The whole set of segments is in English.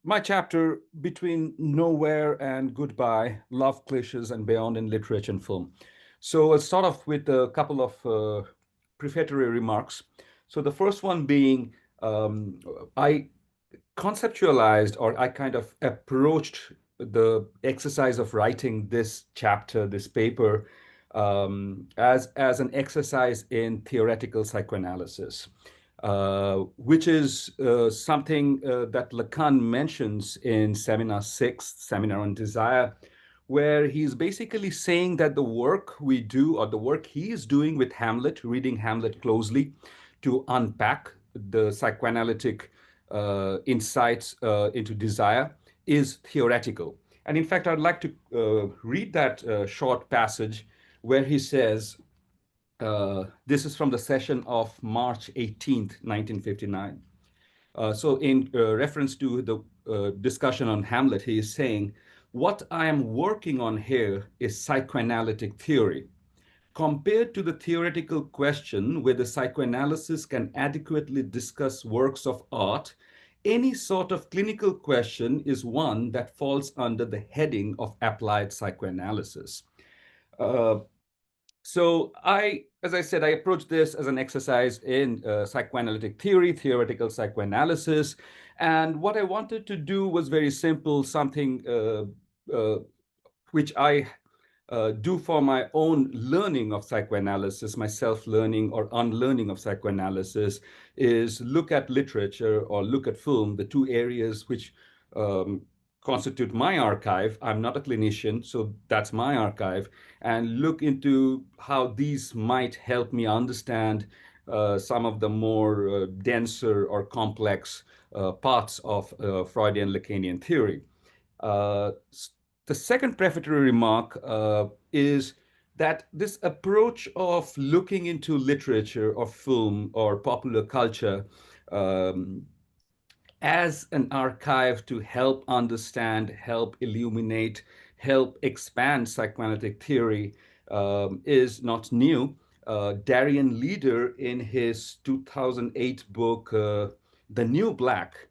my chapter Between Nowhere and Goodbye, Love, Clichés, and Beyond in Literature and Film. So I'll start off with a couple of prefatory remarks. So the first one being I conceptualized or I kind of approached the exercise of writing this chapter, this paper, as an exercise in theoretical psychoanalysis, which is something that Lacan mentions in Seminar 6, Seminar on Desire, where he's basically saying that the work we do, or the work he is doing with Hamlet, reading Hamlet closely to unpack the psychoanalytic insights into desire, is theoretical. And in fact, I'd like to read that short passage where he says, this is from the session of March 18th, 1959. So in reference to the discussion on Hamlet, he is saying, what I am working on here is psychoanalytic theory. Compared to the theoretical question whether psychoanalysis can adequately discuss works of art, any sort of clinical question is one that falls under the heading of applied psychoanalysis. Uh, as I said, I approach this as an exercise in psychoanalytic theory, theoretical psychoanalysis. And what I wanted to do was very simple, something which I do for my own learning of psychoanalysis, my self-learning or unlearning of psychoanalysis, is look at literature or look at film, the two areas which um, constitute my archive. I'm not a clinician, so that's my archive, and look into how these might help me understand some of the more denser or complex parts of Freudian Lacanian theory. Uh, the second prefatory remark is that this approach of looking into literature or film or popular culture um, as an archive to help understand, help illuminate, help expand psychoanalytic theory is not new. Darian Leader, in his 2008 book, The New Black,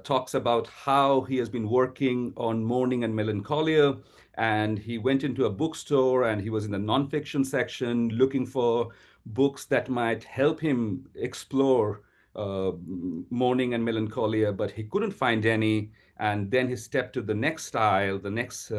talks about how he has been working on mourning and melancholia. And he went into a bookstore and he was in the nonfiction section looking for books that might help him explore uh, mourning and melancholia, but he couldn't find any. And then he stepped to the next aisle, the next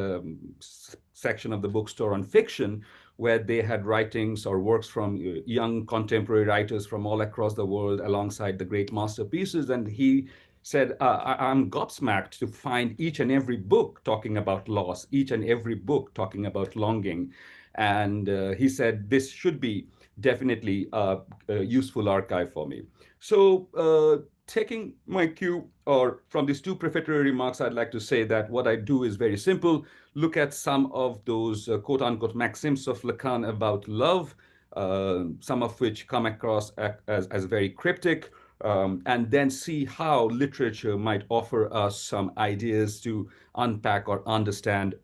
section of the bookstore on fiction, where they had writings or works from young contemporary writers from all across the world alongside the great masterpieces. And he said, I'm gobsmacked to find each and every book talking about loss, each and every book talking about longing. And he said, this should be definitely a useful archive for me. So, taking my cue or from these two prefatory remarks, I'd like to say that what I do is very simple. Look at some of those quote unquote maxims of Lacan about love, some of which come across as very cryptic, and then see how literature might offer us some ideas to unpack or understand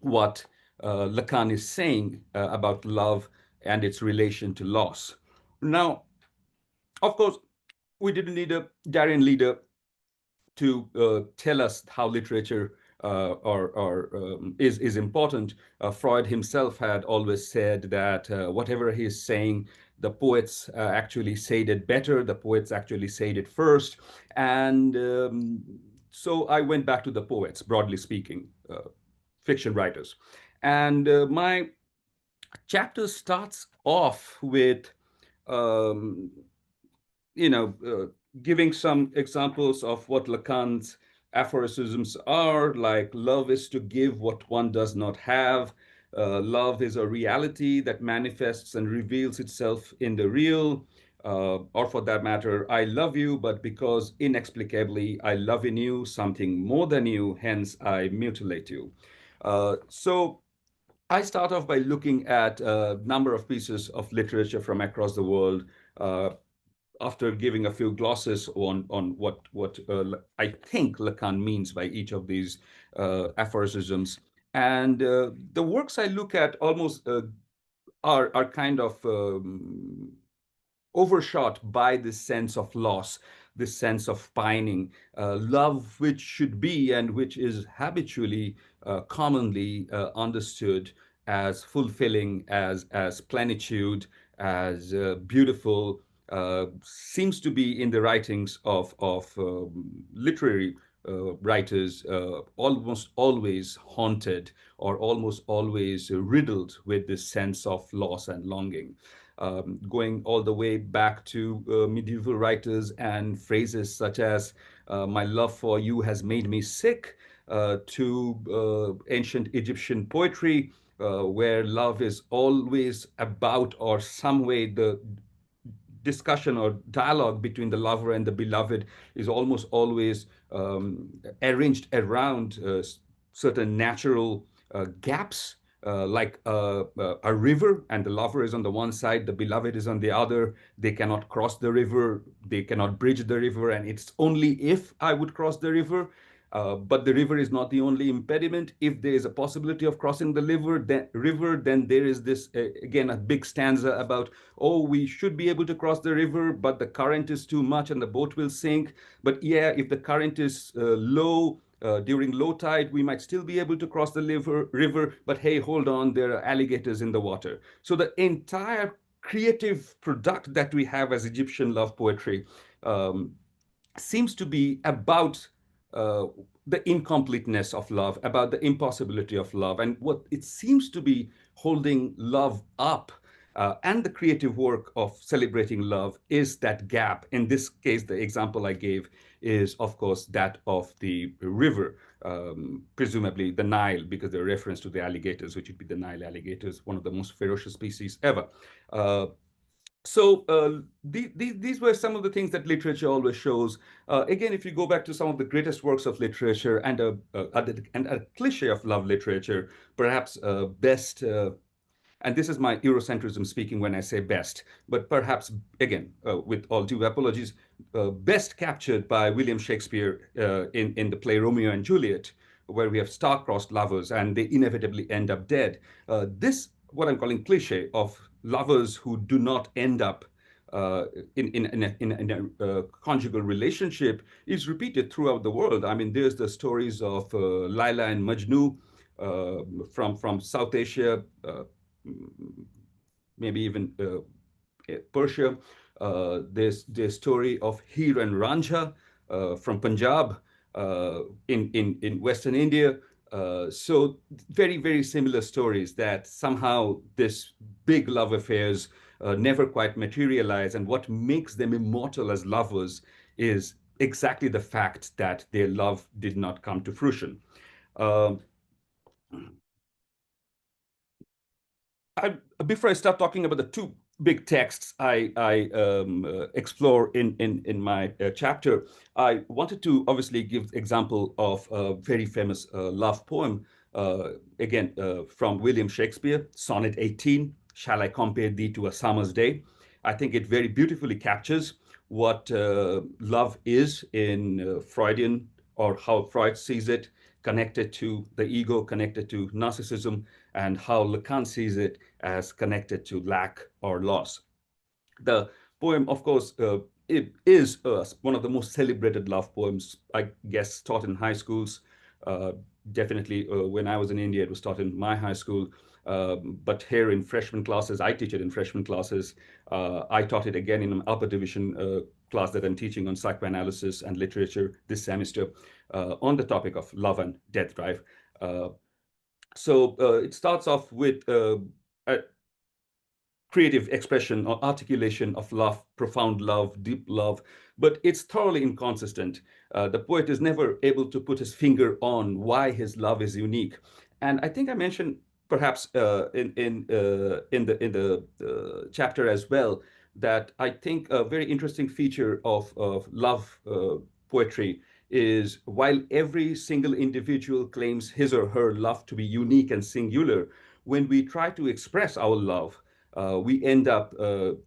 what Lacan is saying about love and its relation to loss. Now, of course, we didn't need a Darien leader to tell us how literature is important. Freud himself had always said that whatever he's saying, the poets actually said it better. The poets actually said it first, and so I went back to the poets, broadly speaking, fiction writers, and my chapter starts off with um, giving some examples of what Lacan's aphorisms are, like love is to give what one does not have. Love is a reality that manifests and reveals itself in the real. Or for that matter, I love you, but because inexplicably I love in you something more than you, hence I mutilate you. So I start off by looking at a number of pieces of literature from across the world, uh, after giving a few glosses on what I think Lacan means by each of these aphorisms. And the works I look at almost are kind of overshot by this sense of loss. this sense of pining, love which should be and which is habitually, commonly understood as fulfilling, as plenitude, as beautiful, seems to be in the writings of literary writers almost always haunted or almost always riddled with this sense of loss and longing. Going all the way back to medieval writers and phrases such as "my love for you has made me sick," to ancient Egyptian poetry, where love is always about, or some way the discussion or dialogue between the lover and the beloved is almost always arranged around certain natural gaps, like a river, and the lover is on the one side, the beloved is on the other. They cannot cross the river, they cannot bridge the river, and it's only if I would cross the river. But the river is not the only impediment. If there is a possibility of crossing the river, then there is this, again, a big stanza about, oh, we should be able to cross the river, but the current is too much and the boat will sink. But yeah, if the current is low, during low tide, we might still be able to cross the river, but hey, hold on, there are alligators in the water. So the entire creative product that we have as Egyptian love poetry um, seems to be about uh, the incompleteness of love, about the impossibility of love. And what it seems to be holding love up, and the creative work of celebrating love, is that gap. In this case, the example I gave is, of course, that of the river, presumably the Nile, because the reference to the alligators, which would be the Nile alligators, one of the most ferocious species ever. Uh, these were some of the things that literature always shows. Again, if you go back to some of the greatest works of literature and a cliche of love literature, perhaps best, and this is my Eurocentrism speaking when I say best, but perhaps, again, with all due apologies, best captured by William Shakespeare in the play Romeo and Juliet, where we have star-crossed lovers and they inevitably end up dead. This, what I'm calling cliche of lovers who do not end up in a conjugal relationship, is repeated throughout the world. I mean, there's the stories of Laila and Majnu from South Asia, maybe even Persia. There's story of Heer and Ranjha from Punjab, in Western India. So very, very similar stories that somehow this big love affairs never quite materialize. And what makes them immortal as lovers is exactly the fact that their love did not come to fruition. Um, Before I start talking about the two big texts I explore in my chapter, I wanted to obviously give example of a very famous love poem, again, from William Shakespeare, Sonnet 18, "Shall I compare thee to a summer's day?" I think it very beautifully captures what love is in Freudian, or how Freud sees it, connected to the ego, connected to narcissism, and how Lacan sees it as connected to lack or loss. The poem, of course, it is one of the most celebrated love poems, I guess, taught in high schools. Uh, Definitely, when I was in India, it was taught in my high school. But here in freshman classes, I teach it in freshman classes. I taught it again in an upper division class that I'm teaching on psychoanalysis and literature this semester, on the topic of love and death drive. It starts off with a creative expression or articulation of love, profound love, deep love, but it's thoroughly inconsistent. The poet is never able to put his finger on why his love is unique. And I think I mentioned perhaps in the chapter as well, that I think a very interesting feature of love poetry is, while every single individual claims his or her love to be unique and singular, when we try to express our love, we end up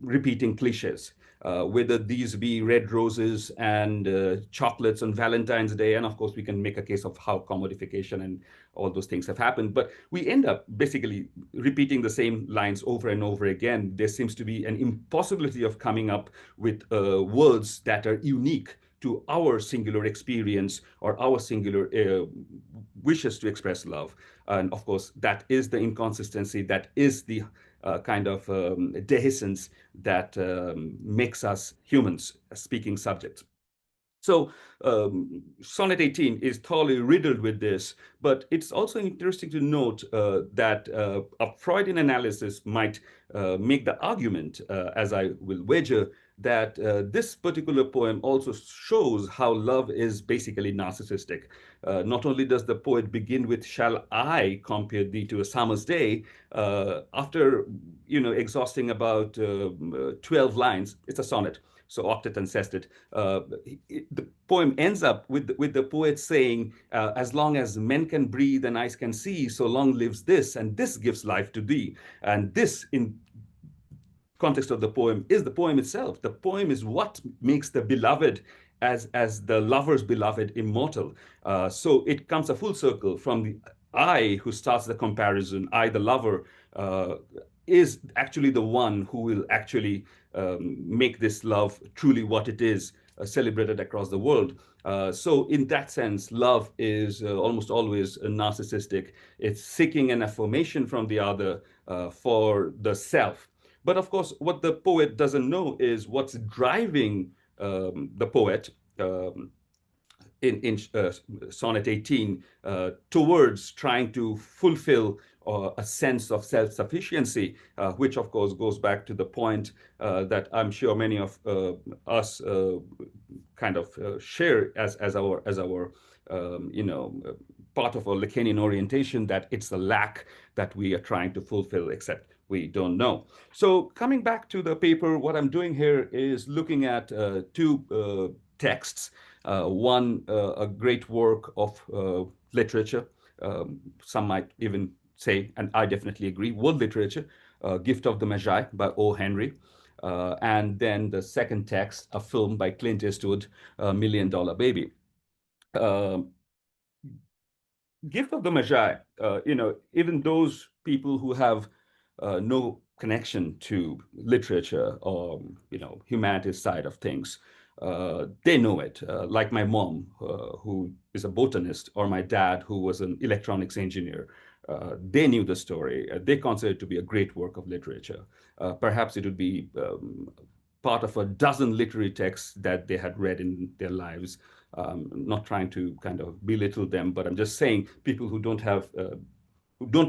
repeating cliches, whether these be red roses and chocolates on Valentine's Day. And of course, we can make a case of how commodification and all those things have happened. But we end up basically repeating the same lines over and over again. There seems to be an impossibility of coming up with words that are unique to our singular experience or our singular wishes to express love. And of course, that is the inconsistency, that is the kind of dehiscence that makes us humans, speaking subjects. So Sonnet 18 is totally riddled with this, but it's also interesting to note that a Freudian analysis might make the argument, as I will wager, that this particular poem also shows how love is basically narcissistic. Not only does the poet begin with, "Shall I compare thee to a summer's day?" After, exhausting about 12 lines, it's a sonnet, so octet and sestet. The poem ends up with the poet saying, "As long as men can breathe and eyes can see, so long lives this, and this gives life to thee." And this, in context of the poem, is the poem itself. The poem is what makes the beloved as the lover's beloved immortal. So it comes a full circle from the I who starts the comparison. I, the lover, is actually the one who will actually make this love truly what it is, celebrated across the world. So in that sense, love is almost always narcissistic. It's seeking an affirmation from the other for the self. But of course, what the poet doesn't know is what's driving the poet in Sonnet 18 towards trying to fulfill a sense of self-sufficiency, which of course goes back to the point that I'm sure many of us kind of share as our part of our Lacanian orientation, that it's the lack that we are trying to fulfill, except we don't know. So coming back to the paper, what I'm doing here is looking at two texts. One, a great work of literature. Some might even say, and I definitely agree, world literature, Gift of the Magi by O. Henry. And then the second text, a film by Clint Eastwood, Million Dollar Baby. Gift of the Magi, even those people who have no connection to literature or, humanities side of things, they know it. Like my mom, who is a botanist, or my dad, who was an electronics engineer. They knew the story. They consider it to be a great work of literature. Perhaps it would be part of a dozen literary texts that they had read in their lives. Not trying to kind of belittle them, but I'm just saying people who don't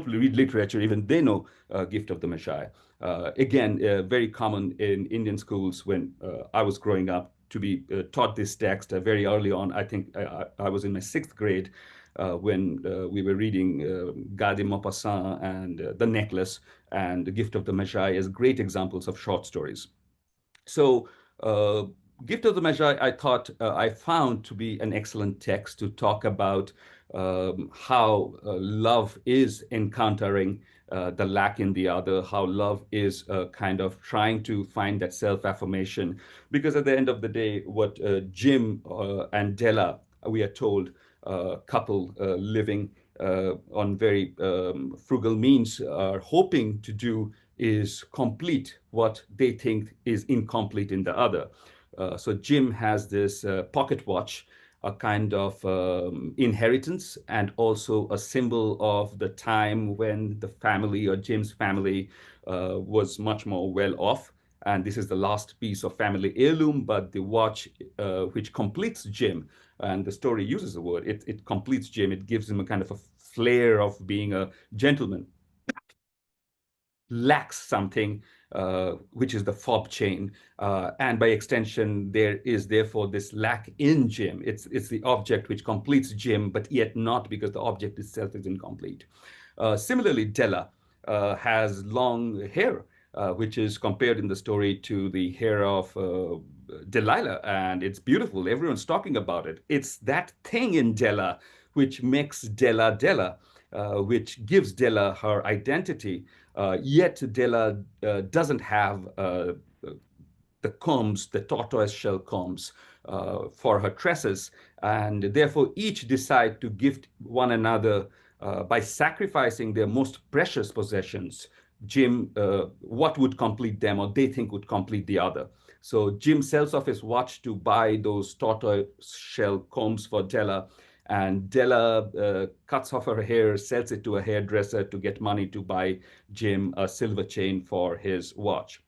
read literature, even they know Gift of the Magi. Again, very common in Indian schools when I was growing up to be taught this text very early on. I think I was in my 6th grade when we were reading Garde Maupassant and The Necklace and The Gift of the Magi as great examples of short stories. So Gift of the Magi, I found to be an excellent text to talk about how love is encountering the lack in the other, how love is kind of trying to find that self-affirmation. Because at the end of the day, what Jim and Della, we are told, couple living on very frugal means, are hoping to do is complete what they think is incomplete in the other. So Jim has this pocket watch, a kind of inheritance, and also a symbol of the time when the family, or Jim's family, was much more well off. And this is the last piece of family heirloom, but the watch which completes Jim, and the story uses the word, it completes Jim. It gives him a kind of a flair of being a gentleman, lacks something, which is the fob chain. And by extension, there is therefore this lack in Jim. It's the object which completes Jim, but yet not, because the object itself is incomplete. Similarly, Della has long hair, which is compared in the story to the hair of Delilah, and it's beautiful. Everyone's talking about it. It's that thing in Della which makes Della Della, which gives Della her identity. Yet Della doesn't have the combs, the tortoise shell combs for her tresses, and therefore each decide to gift one another by sacrificing their most precious possessions. Jim, what would complete them, or they think would complete the other. So Jim sells off his watch to buy those tortoise shell combs for Della, and Della cuts off her hair, sells it to a hairdresser to get money to buy Jim a silver chain for his watch.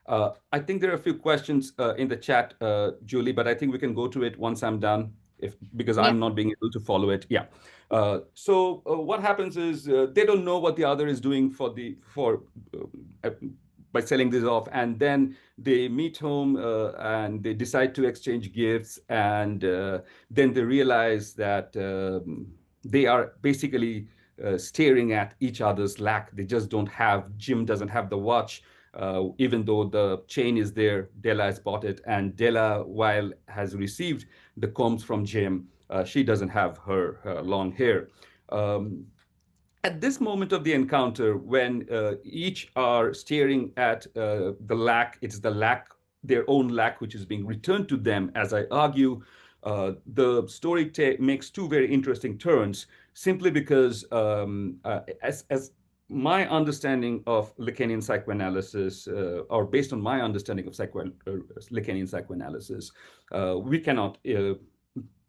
I think there are a few questions in the chat, Julie, but I think we can go to it once I'm done, because Yeah. I'm not being able to follow it. Yeah. So what happens is they don't know what the other is doing uh, by selling this off, and then they meet home and they decide to exchange gifts, and then they realize that they are basically staring at each other's lack. They just don't have. Jim doesn't have the watch. Even though the chain is there, Della has bought it, and Della, while has received the combs from Jim, she doesn't have her long hair. Um, at this moment of the encounter, when each are staring at the lack, it's the lack, their own lack, which is being returned to them, as I argue, the story makes two very interesting turns, simply because, as my understanding of Lacanian psychoanalysis, or based on my understanding of Lacanian psychoanalysis, we cannot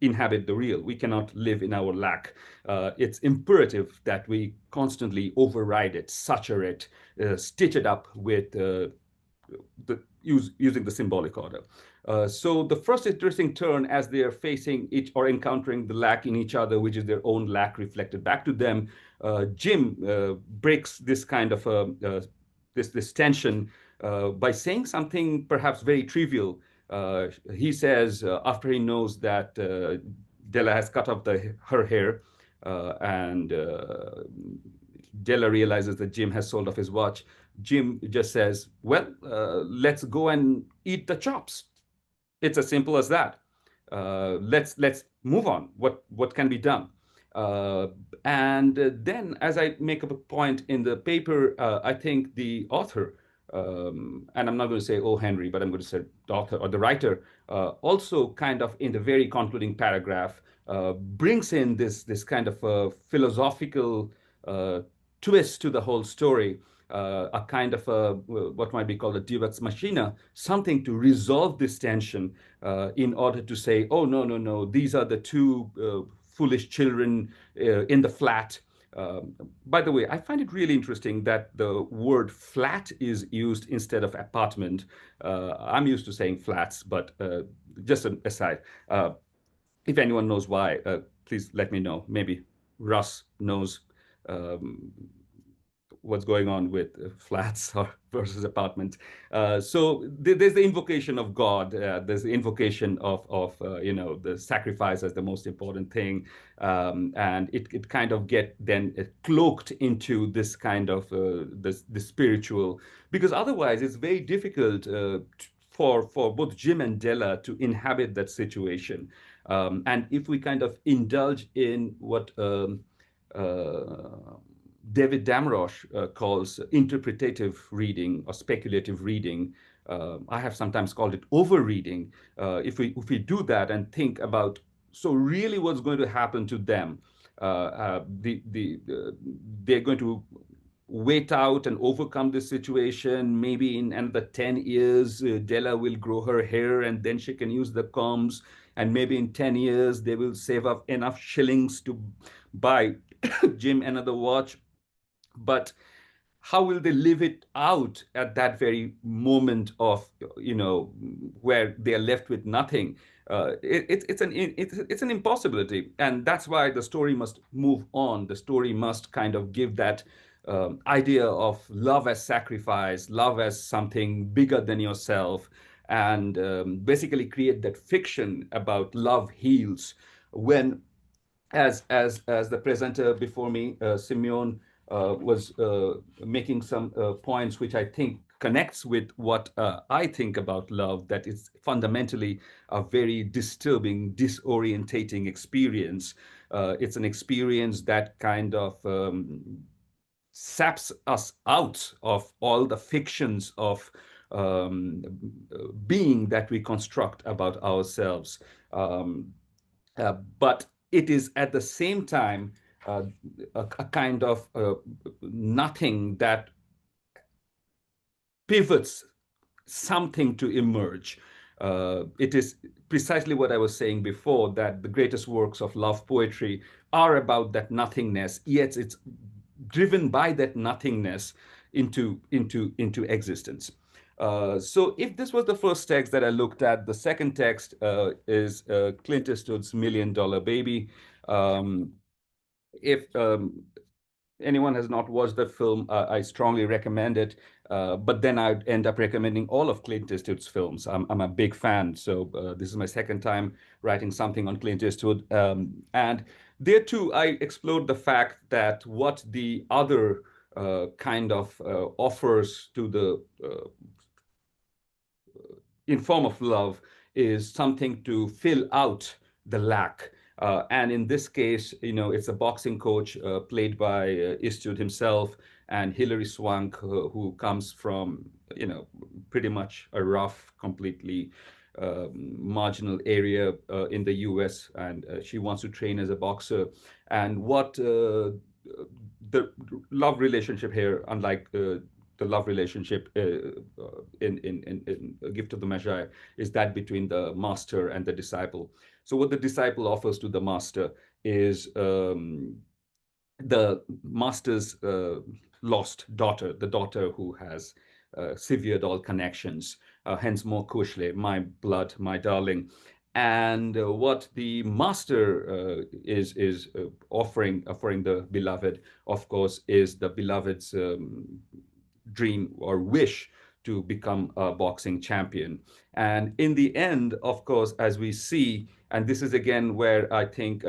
inhabit the real. We cannot live in our lack. It's imperative that we constantly override it, saturate, stitch it up with using the symbolic order. So the first interesting turn, as they are facing each or encountering the lack in each other, which is their own lack reflected back to them, Jim breaks this kind of this tension by saying something perhaps very trivial. He says, after he knows that Della has cut off her hair, and Della realizes that Jim has sold off his watch, Jim just says, well, let's go and eat the chops. It's as simple as that. Let's move on. What can be done? Uh, and then, as I make up a point in the paper, I think the author, and I'm not going to say, oh, Henry, but I'm going to say the author or the writer, also kind of in the very concluding paragraph, brings in this kind of philosophical uh, twist to the whole story, a kind of what might be called a Deus machina, something to resolve this tension, in order to say, oh, no, no, no, these are the two foolish children in the flat. By the way, I find it really interesting that the word flat is used instead of apartment. I'm used to saying flats, but just an aside. If anyone knows why, please let me know. Maybe Russ knows um, what's going on with flats or versus apartments. So there's the invocation of God. There's the invocation of the sacrifice as the most important thing, and it kind of get then cloaked into this kind of the spiritual, because otherwise it's very difficult for both Jim and Della to inhabit that situation. And if we kind of indulge in what David Damrosch calls interpretative reading or speculative reading. I have sometimes called it overreading. If we do that and think about, so really what's going to happen to them, they're going to wait out and overcome this situation. Maybe in another 10 years, Della will grow her hair and then she can use the combs. And maybe in 10 years, they will save up enough shillings to buy Jim another watch. But how will they live it out at that very moment of, where they are left with nothing? It's an impossibility, and that's why the story must move on. The story must kind of give that idea of love as sacrifice, love as something bigger than yourself, and basically create that fiction about love heals. When, as the presenter before me, Simeon, was making some points which I think connects with what I think about love, that it's fundamentally a very disturbing, disorientating experience. It's an experience that kind of saps us out of all the fictions of um, being that we construct about ourselves. Um, but it is at the same time uh, a kind of nothing that pivots something to emerge. It is precisely what I was saying before, that the greatest works of love poetry are about that nothingness, yet it's driven by that nothingness into existence. So if this was the first text that I looked at, the second text is Clint Eastwood's Million Dollar Baby. If anyone has not watched that film, I strongly recommend it. But then I'd end up recommending all of Clint Eastwood's films. I'm a big fan. So this is my second time writing something on Clint Eastwood. And there too, I explored the fact that what the other kind of offers to the in form of love is something to fill out the lack. And in this case, it's a boxing coach played by Eastwood himself, and Hilary Swank, who comes from, pretty much a rough, completely marginal area in the US, and she wants to train as a boxer. And what the love relationship here, unlike the love relationship in A Gift of the Magi, is that between the master and the disciple. So what the disciple offers to the master is the master's lost daughter, the daughter who has severed all connections, hence more kushle, my blood, my darling. And what the master is offering the beloved, of course, is the beloved's dream or wish to become a boxing champion. And in the end, of course, as we see, and this is again where I think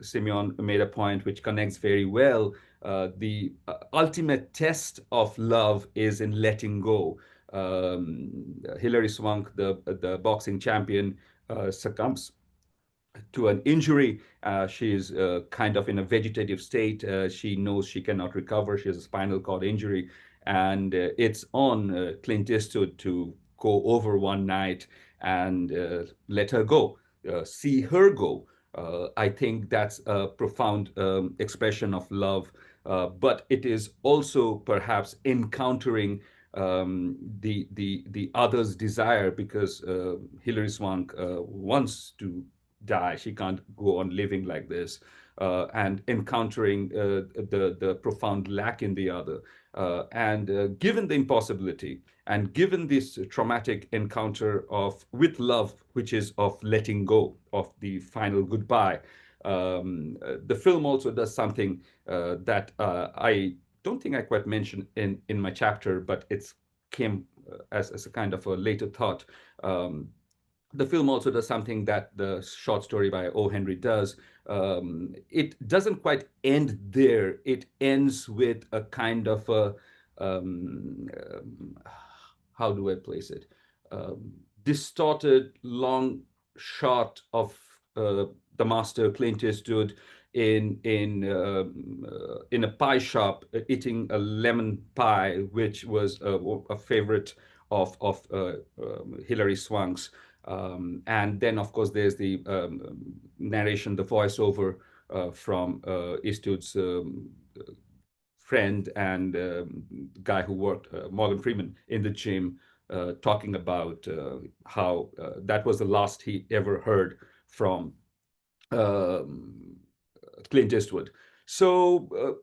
Simeon made a point which connects very well, the ultimate test of love is in letting go. Hilary Swank, the boxing champion, succumbs to an injury. She's kind of in a vegetative state. She knows she cannot recover. She has a spinal cord injury. And it's on Clint Eastwood to go over one night and let her go, see her go. I think that's a profound expression of love, but it is also perhaps encountering the other's desire, because Hilary Swank wants to die. She can't go on living like this, and encountering the profound lack in the other. And given the impossibility, and given this traumatic encounter of with love, which is of letting go, of the final goodbye, the film also does something that I don't think I quite mentioned in my chapter, but it's came as a kind of a later thought. The film also does something that the short story by O. Henry does. It doesn't quite end there. It ends with a kind of a, how do I place it? Distorted, long shot of the master Clint Eastwood in a pie shop eating a lemon pie, which was a favorite of Hilary Swank's. And then, of course, there's the narration, the voiceover from Eastwood's friend and guy who worked, Morgan Freeman, in the gym, talking about how that was the last he ever heard from Clint Eastwood. So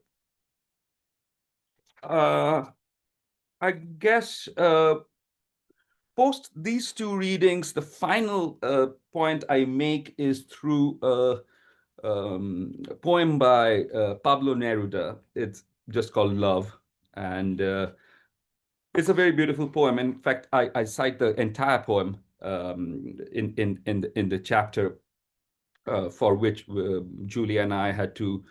I guess post these two readings, the final point I make is through a poem by Pablo Neruda. It's just called Love. And it's a very beautiful poem. In fact, I cite the entire poem in the chapter, for which Julia and I had to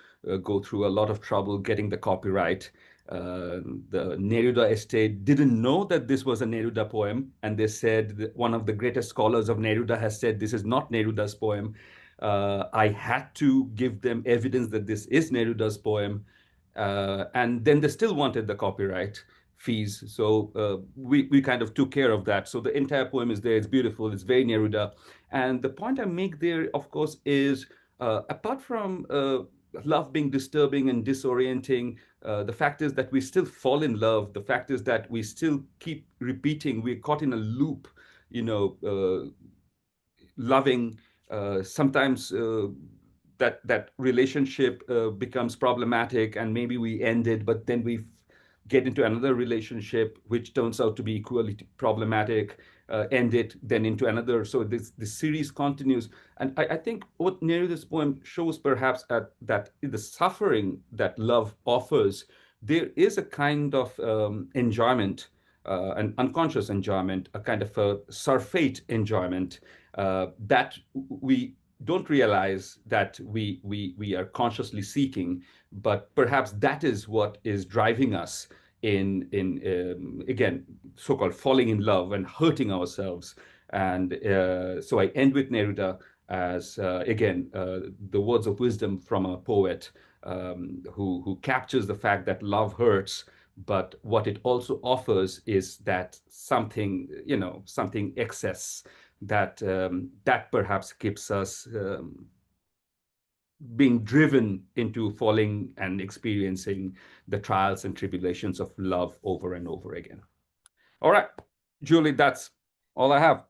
go through a lot of trouble getting the copyright. The Neruda estate didn't know that this was a Neruda poem, and they said that one of the greatest scholars of Neruda has said this is not Neruda's poem. I had to give them evidence that this is Neruda's poem, and then they still wanted the copyright fees. So we kind of took care of that. So the entire poem is there. It's beautiful. It's very Neruda. And the point I make there, of course, is apart from love being disturbing and disorienting. The fact is that we still fall in love. The fact is that we still keep repeating. We're caught in a loop, loving. Sometimes that relationship becomes problematic, and maybe we end it, but then we get into another relationship which turns out to be equally problematic, end it, then into another. So this series continues. And I think what Neruda's poem shows perhaps that in the suffering that love offers, there is a kind of enjoyment, an unconscious enjoyment, a kind of a surfeit enjoyment that we don't realize that we are consciously seeking, but perhaps that is what is driving us in again, so-called falling in love and hurting ourselves. And so I end with Neruda as again the words of wisdom from a poet who captures the fact that love hurts, but what it also offers is that something, something excess that perhaps keeps us being driven into falling and experiencing the trials and tribulations of love over and over again. All right, Julie, that's all I have.